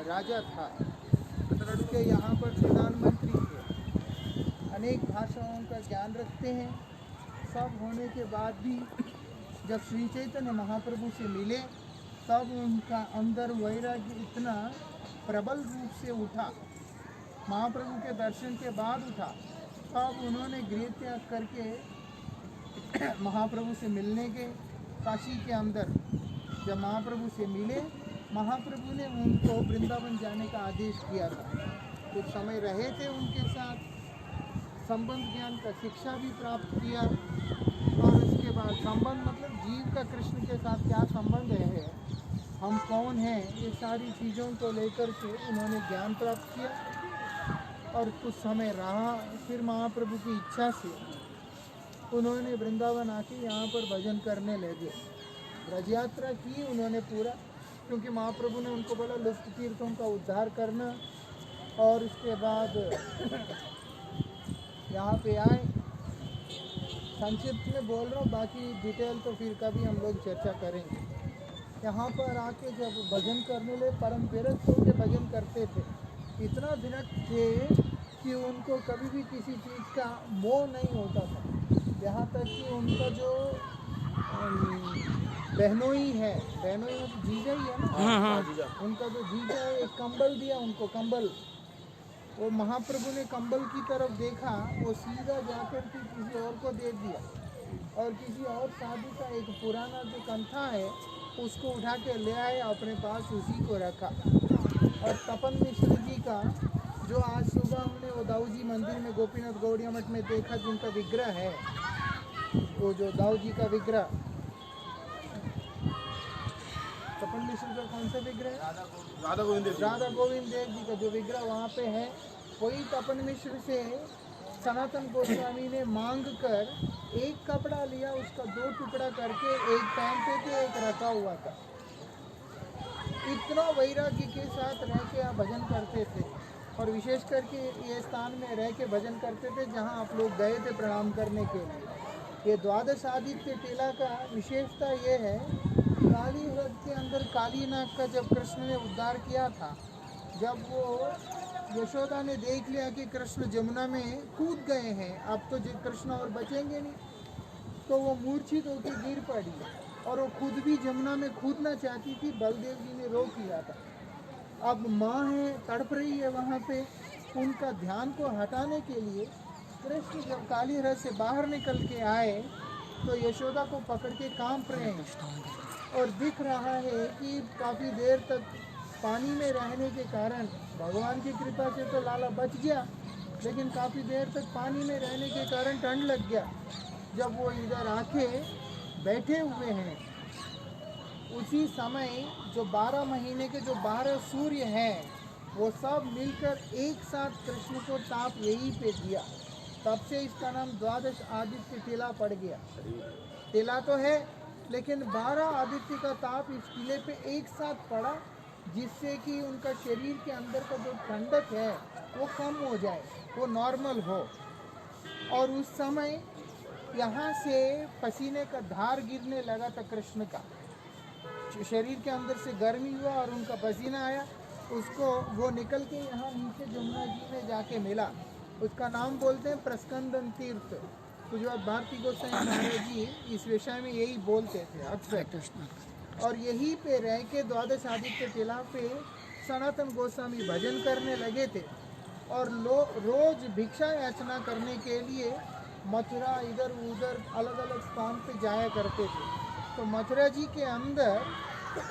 राजा था, उसके यहाँ पर प्रधानमंत्री थे, अनेक भाषाओं का ज्ञान रखते हैं। सब होने के बाद भी जब श्री चैतन्य महाप्रभु से मिले तब उनका अंदर वैराग्य इतना प्रबल रूप से उठा, महाप्रभु के दर्शन के बाद उठा। तब उन्होंने गृह त्याग करके महाप्रभु से मिलने के काशी के अंदर जब महाप्रभु से मिले, महाप्रभु ने उनको वृंदावन जाने का आदेश किया था। कुछ समय रहे थे उनके साथ, संबंध ज्ञान का शिक्षा भी प्राप्त किया। और उसके बाद संबंध मतलब जीव का कृष्ण के साथ क्या संबंध है, हम कौन हैं, ये सारी चीज़ों को लेकर के उन्होंने ज्ञान प्राप्त किया। और कुछ समय रहा, फिर महाप्रभु की इच्छा से उन्होंने वृंदावन आके यहाँ पर भजन करने लगे। ब्रज यात्रा की उन्होंने पूरा, क्योंकि महाप्रभु ने उनको बोला लुप्त तीर्थों का उद्धार करना। और उसके बाद यहाँ पे आए, संक्षिप्त में बोल रहा हूँ, बाकी डिटेल तो फिर कभी हम लोग चर्चा करेंगे। यहाँ पर आके जब भजन करने लगे, परम विरक्त होकर भजन करते थे, इतना विरक्त थे कि उनको कभी भी किसी चीज़ का मोह नहीं होता था। यहाँ तक कि उनका जो बहनोई है, बहनोई मतलब जीजा ही है ना, उनका जो जीजा है एक कंबल दिया उनको, कंबल, वो महाप्रभु ने कंबल की तरफ देखा, वो सीधा जाकर के किसी और को दे दिया। और किसी और साधु का एक पुराना जो कंथा है उसको उठा के ले आए, अपने पास उसी को रखा। और तपन मिश्र जी का जो आज सुबह हमने वो दाऊ जी मंदिर में गोपीनाथ गौड़िया मठ में देखा, जिनका विग्रह है, वो जो दाऊ जी का विग्रह, तपन मिश्र का कौन सा विग्रह है? राधा गोविंद देव जी का जो विग्रह वहाँ पे है, वही तपन मिश्र से सनातन गोस्वामी ने मांग कर एक कपड़ा लिया, उसका 2 टुकड़ा करके एक पहनते थे, एक रखा हुआ था। इतना वैराग्य के साथ रह के आप भजन करते थे। और विशेष करके ये स्थान में रह के भजन करते थे जहाँ आप लोग गए थे प्रणाम करने के लिए। ये द्वादश आदित्य टीला का विशेषता ये है, काली व्रत के अंदर कालीनाग का जब कृष्ण ने उद्धार किया था, जब वो यशोदा ने देख लिया कि कृष्ण जमुना में कूद गए हैं, अब तो कृष्ण और बचेंगे नहीं, तो वो मूर्छित होकर गिर पड़ी और वो खुद भी जमुना में कूदना चाहती थी, बलदेव जी ने रोक लिया था। अब माँ है, तड़प रही है वहाँ पे, उनका ध्यान को हटाने के लिए कृष्ण जब काली रथ से बाहर निकल के आए तो यशोदा को पकड़ के कांप रहे हैं। और दिख रहा है कि काफ़ी देर तक पानी में रहने के कारण भगवान की कृपा से तो लाला बच गया, लेकिन काफ़ी देर तक पानी में रहने के कारण ठंड लग गया। जब वो इधर आके बैठे हुए हैं, उसी समय जो 12 महीने के जो 12 सूर्य हैं, वो सब मिलकर एक साथ कृष्ण को ताप यहीं पे दिया। तब से इसका नाम द्वादश आदित्य टीला पड़ गया। टीला तो है, लेकिन 12 आदित्य का ताप इस टीले पे एक साथ पड़ा, जिससे कि उनका शरीर के अंदर का जो ठंडक है वो कम हो जाए, वो नॉर्मल हो। और उस समय यहाँ से पसीने का धार गिरने लगा था कृष्ण का, शरीर के अंदर से गर्मी हुआ और उनका पसीना आया, उसको वो निकल के यहाँ नीचे जमुना जी में जाके मिला। उसका नाम बोलते हैं प्रस्कंदन तीर्थ। कुछ बात भारती गोस्वामी महाराज जी इस विषय में यही बोलते थे अक्सर। और यहीं पे रह के द्वादश आदित्य टीला पे सनातन गोस्वामी भजन करने लगे थे। और रोज भिक्षा याचना करने के लिए मथुरा इधर उधर अलग अलग स्थान पे जाया करते थे। तो मथुरा जी के अंदर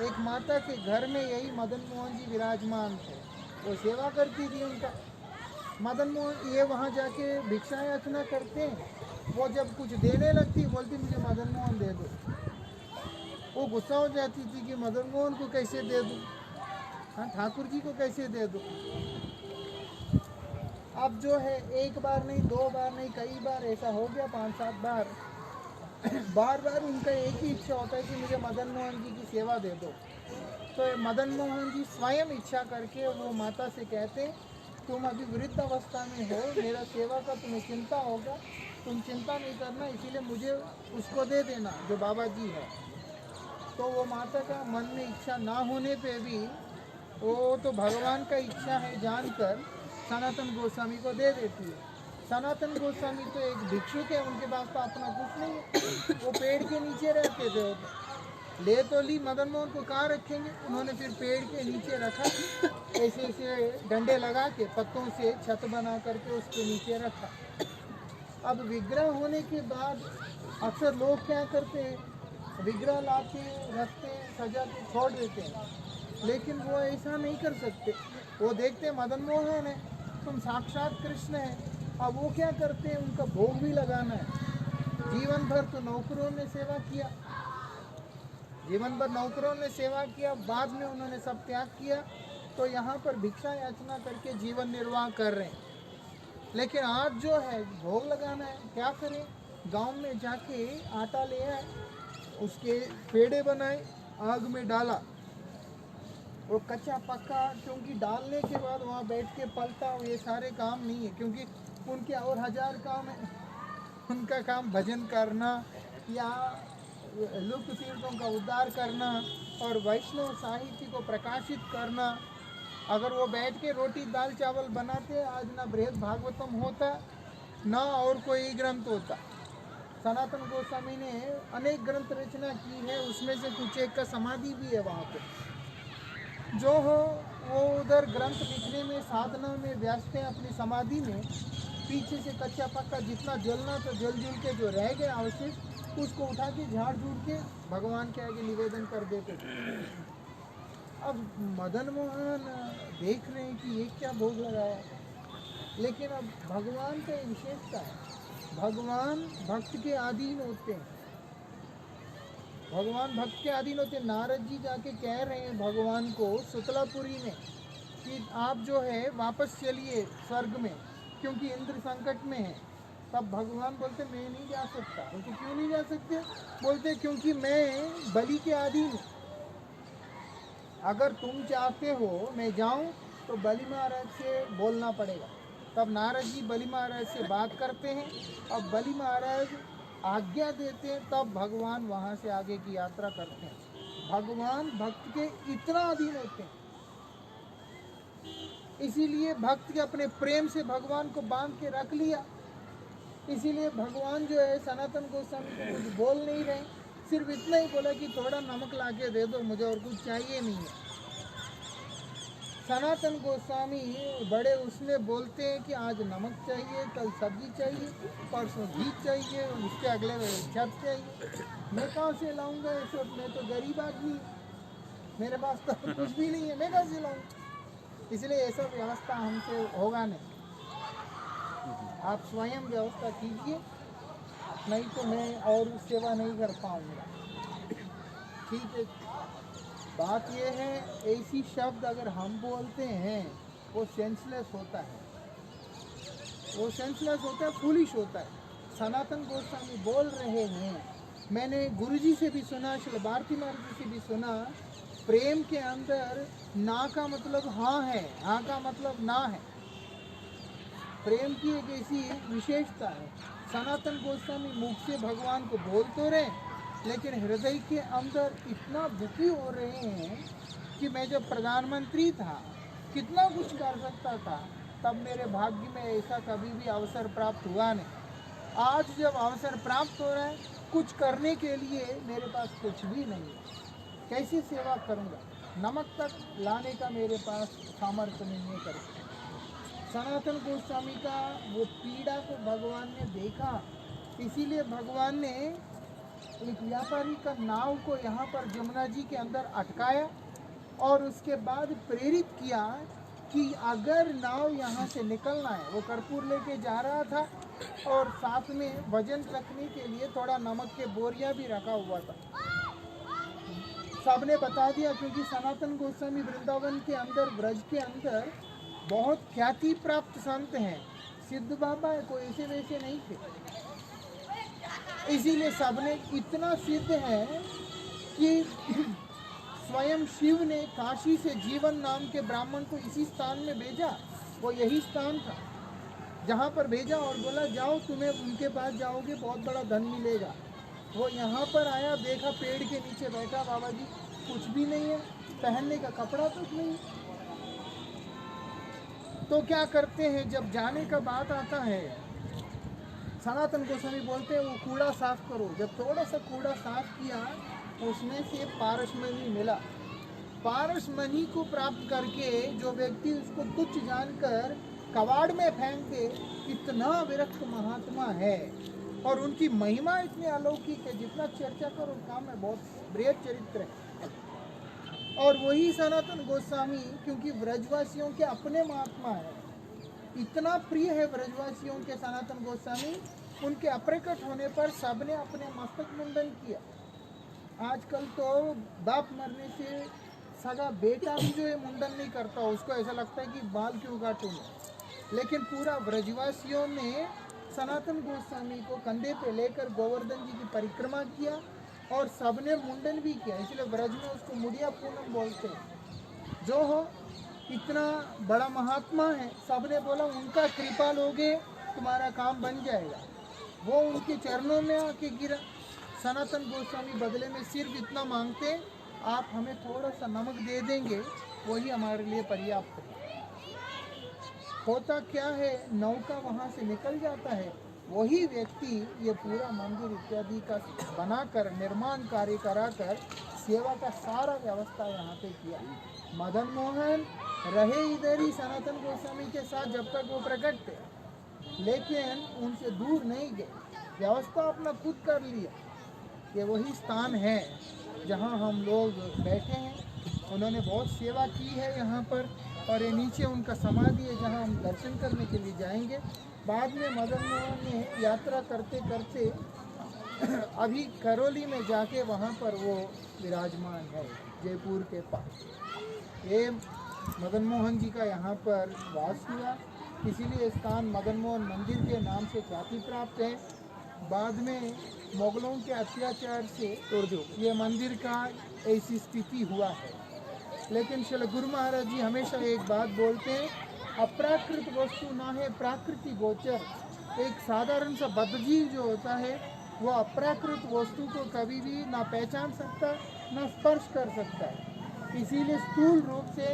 एक माता के घर में यही मदन मोहन जी विराजमान थे, वो सेवा करती थी उनका। मदन मोहन ये वहाँ जाके भिक्षा याचना करते हैं, वो जब कुछ देने लगती बोलती मुझे मदन मोहन दे दो। वो गुस्सा हो जाती थी कि मदन मोहन को कैसे दे दूँ, हाँ ठाकुर जी को कैसे दे दूँ। अब जो है एक बार नहीं, 2 बार नहीं, कई बार ऐसा हो गया, 5-7 बार। बार बार उनका एक ही इच्छा होता है कि मुझे मदन मोहन जी की सेवा दे दो। तो मदन मोहन जी स्वयं इच्छा करके वो माता से कहते, तुम अभी वृद्ध अवस्था में हो, मेरा सेवा का तुम्हें चिंता होगा, तुम चिंता नहीं करना, इसीलिए मुझे उसको दे देना जो बाबा जी है। तो वो माता का मन में इच्छा ना होने पे भी वो तो भगवान का इच्छा है जानकर सनातन गोस्वामी को दे देती है। सनातन गोस्वामी तो एक भिक्षुक है, उनके पास तो अपना कुछ नहीं है, वो पेड़ के नीचे रहते थे। वो ले तो ली, मदन मोहन को कहाँ रखेंगे, उन्होंने फिर पेड़ के नीचे रखा, ऐसे ऐसे डंडे लगा के पत्तों से छत बना करके उसके नीचे रखा। अब विग्रह होने के बाद अक्सर लोग क्या करते हैं, विग्रह लाते रखते सजा के छोड़ देते हैं, लेकिन वो ऐसा नहीं कर सकते। वो देखते मदन मोहन है, तुम साक्षात कृष्ण है। अब वो क्या करते हैं, उनका भोग भी लगाना है। जीवन भर तो नौकरों ने सेवा किया, जीवन भर नौकरों ने सेवा किया, बाद में उन्होंने सब त्याग किया, तो यहाँ पर भिक्षा याचना करके जीवन निर्वाह कर रहे हैं। लेकिन आज जो है भोग लगाना है, क्या करें, गांव में जाके आटा ले आए, उसके पेड़े बनाए, आग में डाला, वो कच्चा पक्का, क्योंकि डालने के बाद वहाँ बैठ के पलटा, ये सारे काम नहीं है, क्योंकि उनके और 1000 काम है। उनका काम भजन करना या लुप्त तीर्थों का उद्धार करना और वैष्णव साहित्य को प्रकाशित करना। अगर वो बैठ के रोटी दाल चावल बनाते, आज ना बृहद भागवतम होता, ना और कोई ग्रंथ होता। सनातन गोस्वामी ने अनेक ग्रंथ रचना की है, उसमें से कुछ एक का समाधि भी है वहाँ पे। जो हो वो उधर ग्रंथ लिखने में, साधना में व्यस्त हैं, अपनी समाधि में। पीछे से कच्चा पक्का जितना जलना तो जल जुल के जो रह गया अवशेष, उसको उठा के झाड़ झूड़ के भगवान के आगे निवेदन कर देते थे। अब मदन मोहन देख रहे हैं कि ये क्या भोग लगाया, लेकिन अब भगवान का विशेषता है, भगवान भक्त के अधीन होते हैं, भगवान भक्त के अधीन होते हैं। नारद जी जाके कह रहे हैं भगवान को सुतलापुरी में कि आप जो है वापस चलिए स्वर्ग में, क्योंकि इंद्र संकट में है। तब भगवान बोलते मैं नहीं जा सकता। बोलते क्यों नहीं जा सकते? बोलते क्योंकि मैं बलि के अधीन हूँ। अगर तुम चाहते हो मैं जाऊँ तो बलि महाराज से बोलना पड़ेगा। तब नारद जी बलि महाराज से बात करते हैं, अब बलि महाराज आज्ञा देते हैं, तब भगवान वहाँ से आगे की यात्रा करते हैं। भगवान भक्त के इतना अधीन होते हैं, इसीलिए भक्त के अपने प्रेम से भगवान को बांध के रख लिया। इसीलिए भगवान जो है सनातन गोस्वामी को कुछ बोल नहीं रहे, सिर्फ इतना ही बोला कि थोड़ा नमक ला के दे दो मुझे, और कुछ चाहिए नहीं है। सनातन गोस्वामी बड़े उसमें बोलते हैं कि आज नमक चाहिए, कल सब्जी चाहिए, परसों घी चाहिए, उसके अगले छत चाहिए। मैं कहाँ से लाऊंगा ये सब? मैं तो गरीब आदमी, मेरे पास तो कुछ भी नहीं है, मैं कहाँ से लाऊंगा? इसलिए ये सब व्यवस्था हमसे होगा नहीं, आप स्वयं व्यवस्था कीजिए, नहीं तो मैं और सेवा नहीं कर पाऊंगा। ठीक है, बात ये है, ऐसी शब्द अगर हम बोलते हैं वो सेंसलेस होता है, वो सेंसलेस होता है, फूलिश होता है। सनातन गोस्वामी बोल रहे हैं, मैंने गुरुजी से भी सुना, श्री भारती महाराज जी से भी सुना, प्रेम के अंदर ना का मतलब हाँ है, हाँ का मतलब ना है। प्रेम की एक ऐसी विशेषता है। सनातन गोस्वामी मुख से भगवान को बोल तो रहे, लेकिन हृदय के अंदर इतना दुखी हो रहे हैं कि मैं जब प्रधानमंत्री था कितना कुछ कर सकता था, तब मेरे भाग्य में ऐसा कभी भी अवसर प्राप्त हुआ नहीं। आज जब अवसर प्राप्त हो रहा है, कुछ करने के लिए मेरे पास कुछ भी नहीं है, कैसे सेवा करूँगा? नमक तक लाने का मेरे पास सामर्थ्य नहीं है करके। सनातन गोस्वामी का वो पीड़ा को भगवान ने देखा, इसीलिए भगवान ने एक व्यापारी का नाव को यहाँ पर जमुना जी के अंदर अटकाया और उसके बाद प्रेरित किया कि अगर नाव यहाँ से निकलना है, वो कर्पूर लेके जा रहा था और साथ में वजन रखने के लिए थोड़ा नमक के बोरियां भी रखा हुआ था। सबने बता दिया, क्योंकि सनातन गोस्वामी वृंदावन के अंदर, ब्रज के अंदर बहुत ख्याति प्राप्त संत हैं, सिद्ध बाबा है, कोई ऐसे वैसे नहीं थे। इसीलिए सबने इतना सिद्ध है कि स्वयं शिव ने काशी से जीवन नाम के ब्राह्मण को इसी स्थान में भेजा, वो यही स्थान था जहाँ पर भेजा और बोला जाओ, तुम्हें उनके पास जाओगे बहुत बड़ा धन मिलेगा। वो यहाँ पर आया, देखा पेड़ के नीचे बैठा, बाबा जी कुछ भी नहीं है, पहनने का कपड़ा तक नहीं। तो क्या करते हैं, जब जाने का बात आता है, सनातन गोस्वामी बोलते हैं वो कूड़ा साफ करो। जब थोड़ा सा कूड़ा साफ किया, उसमें से पारसमणि मिला। पारसमणि को प्राप्त करके जो व्यक्ति उसको तुच्छ जानकर कबाड़ में फेंक दे, इतना विरक्त महात्मा है और उनकी महिमा इतनी अलौकिक है, जितना चर्चा करो काम है, बहुत बृहद चरित्र है। और वही सनातन गोस्वामी, क्योंकि व्रजवासियों के अपने महात्मा है, इतना प्रिय है व्रजवासियों के सनातन गोस्वामी, उनके अप्रकट होने पर सबने अपने मस्तक मुंडन किया। आजकल तो बाप मरने से सगा बेटा भी जो है मुंडन नहीं करता, उसको ऐसा लगता है कि बाल क्यों काटूंगा। लेकिन पूरा व्रजवासियों ने सनातन गोस्वामी को कंधे पे लेकर गोवर्धन जी की परिक्रमा किया और सबने मुंडन भी किया, इसलिए व्रज में उसको मुड़िया पूनम बोलते हैं। जो हो इतना बड़ा महात्मा है, सबने बोला उनका कृपा लोगे तुम्हारा काम बन जाएगा। वो उनके चरणों में आके गिरा। सनातन गोस्वामी बदले में सिर्फ इतना मांगते, आप हमें थोड़ा सा नमक दे देंगे, वही हमारे लिए पर्याप्त है। होता क्या है, नौका वहाँ से निकल जाता है, वही व्यक्ति ये पूरा मंदिर इत्यादि का बनाकर निर्माण कार्य कराकर सेवा का सारा व्यवस्था यहाँ पे किया। मदन मोहन रहे इधर ही सनातन गोस्वामी के साथ जब तक वो प्रकट थे, लेकिन उनसे दूर नहीं गए, व्यवस्था अपना खुद कर लिया। ये वही स्थान है जहाँ हम लोग बैठे हैं। उन्होंने बहुत सेवा की है यहाँ पर, और ये नीचे उनका समाधि है जहाँ हम दर्शन करने के लिए जाएंगे। बाद में मदन मोहन ने यात्रा करते करते अभी करौली में जाके वहाँ पर वो विराजमान है, जयपुर के पास। ये मदन मोहन जी का यहाँ पर वास हुआ, इसीलिए स्थान मदन मोहन मंदिर के नाम से ख्याति प्राप्त है। बाद में मुगलों के अत्याचार से ये मंदिर का ऐसी स्थिति हुआ है। लेकिन श्री गुरु महाराज जी हमेशा एक बात बोलते हैं, अप्राकृत वस्तु ना है प्राकृति गोचर। एक साधारण सा बद्धजीव जो होता है वो अप्राकृत वस्तु को कभी भी ना पहचान सकता, ना स्पर्श कर सकता है। इसीलिए स्थूल रूप से,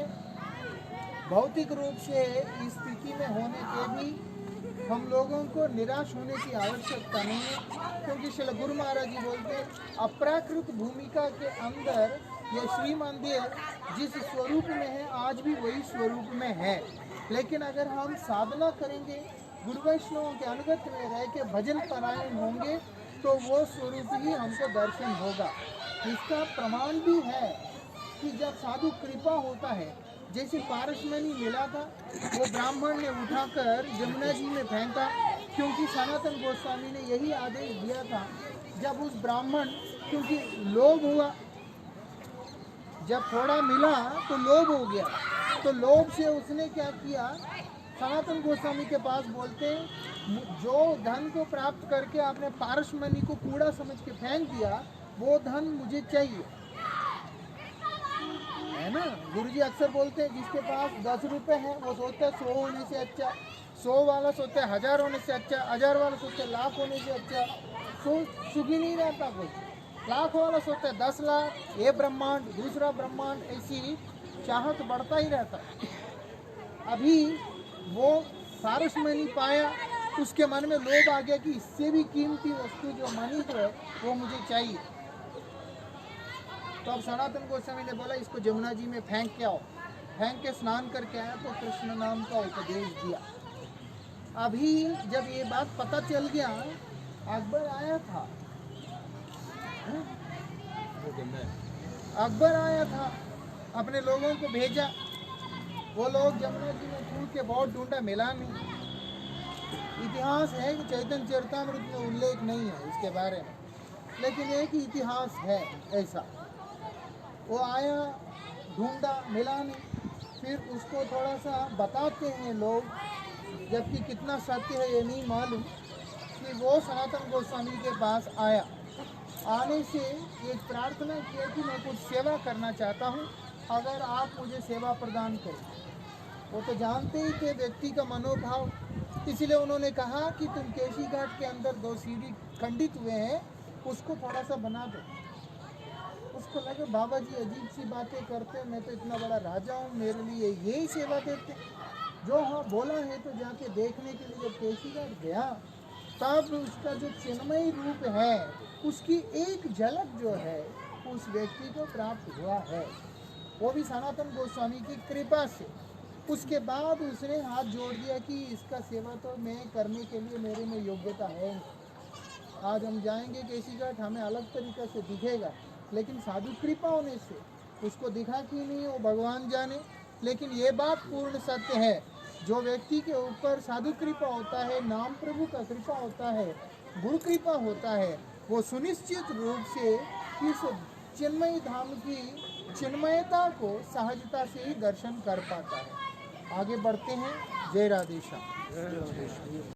भौतिक रूप से इस स्थिति में होने के भी हम लोगों को निराश होने की आवश्यकता नहीं है, क्योंकि श्री गुरु महाराज जी बोलते हैं अप्राकृत भूमिका के अंदर ये श्री मंदिर जिस स्वरूप में है आज भी वही स्वरूप में है। लेकिन अगर हम साधना करेंगे, गुरु वैष्णवों के अनुगत में रह के भजन परायण होंगे, तो वो स्वरूप ही हमको दर्शन होगा। इसका प्रमाण भी है कि जब साधु कृपा होता है, जैसे पारसमणि मिला था, वो ब्राह्मण ने उठाकर जमुना जी में फेंका, क्योंकि सनातन गोस्वामी ने यही आदेश दिया था। जब उस ब्राह्मण, क्योंकि लोभ हुआ, जब थोड़ा मिला तो लोभ हो गया, तो लोभ से उसने क्या किया, सनातन गोस्वामी के पास बोलते हैं जो धन को प्राप्त करके आपने पारसमणि को कूड़ा समझ के फेंक दिया, वो धन मुझे चाहिए, है ना। गुरुजी अक्सर बोलते हैं जिसके पास 10 रुपए है वो सोचता है 100 होने से अच्छा, 100 वाला सोचता है 1000 होने से अच्छा, 1000 वाला सोचता है लाख होने से अच्छा। सुखी नहीं रहता कोई। लाख वाला सोचता है 10 लाख, ये ब्रह्मांड, दूसरा ब्रह्मांड, ऐसी चाहत बढ़ता ही रहता है। अभी वो पारसमणि पाया, उसके मन में लोभ आ गया कि इससे भी कीमती वस्तु जो मणि है वो मुझे चाहिए। तो अब सनातन गोस्वामी ने बोला इसको जमुना जी में फेंक के आओ। फेंक के स्नान करके आया तो कृष्ण नाम का उपदेश दिया। अभी जब ये बात पता चल गया, अकबर आया था, अकबर आया था, अपने लोगों को भेजा। वो लोग जमुना जी में कूद के बहुत ढूंढा, मिला नहीं। इतिहास है कि चैतन्य चरितामृत में उल्लेख नहीं है इसके बारे में, लेकिन एक ही इतिहास है ऐसा। वो आया, ढूंढा, मिला नहीं, फिर उसको थोड़ा सा बताते हैं लोग, जबकि कितना सत्य है ये नहीं मालूम, कि वो सनातन गोस्वामी के पास आया। आने से एक प्रार्थना किया कि मैं कुछ सेवा करना चाहता हूँ, अगर आप मुझे सेवा प्रदान करें। वो तो जानते ही थे व्यक्ति का मनोभाव, इसलिए उन्होंने कहा कि तुम केशी घाट के अंदर 2 सीढ़ी खंडित हुए हैं, उसको थोड़ा सा बना दो। उस उसको लगा बाबा जी अजीब सी बातें करते हैं, मैं तो इतना बड़ा राजा हूँ, मेरे लिए यही सेवा देते। जो हाँ बोला है तो जाके देखने के लिए जब केशीगढ़ गया तब उसका जो चिन्मयी रूप है उसकी एक झलक जो है उस व्यक्ति को प्राप्त हुआ है, वो भी सनातन गोस्वामी की कृपा से। उसके बाद उसने हाथ जोड़ दिया कि इसका सेवा तो मैं करने के लिए मेरे में योग्यता है। आज हम जाएंगे केशीगढ़, हमें अलग तरीके से दिखेगा, लेकिन साधु कृपा होने से उसको दिखा कि नहीं वो भगवान जाने। लेकिन ये बात पूर्ण सत्य है, जो व्यक्ति के ऊपर साधु कृपा होता है, नाम प्रभु का कृपा होता है, गुरु कृपा होता है, वो सुनिश्चित रूप से इस चिन्मय धाम की चिन्मयता को सहजता से ही दर्शन कर पाता है। आगे बढ़ते हैं। जय राधे श्याम।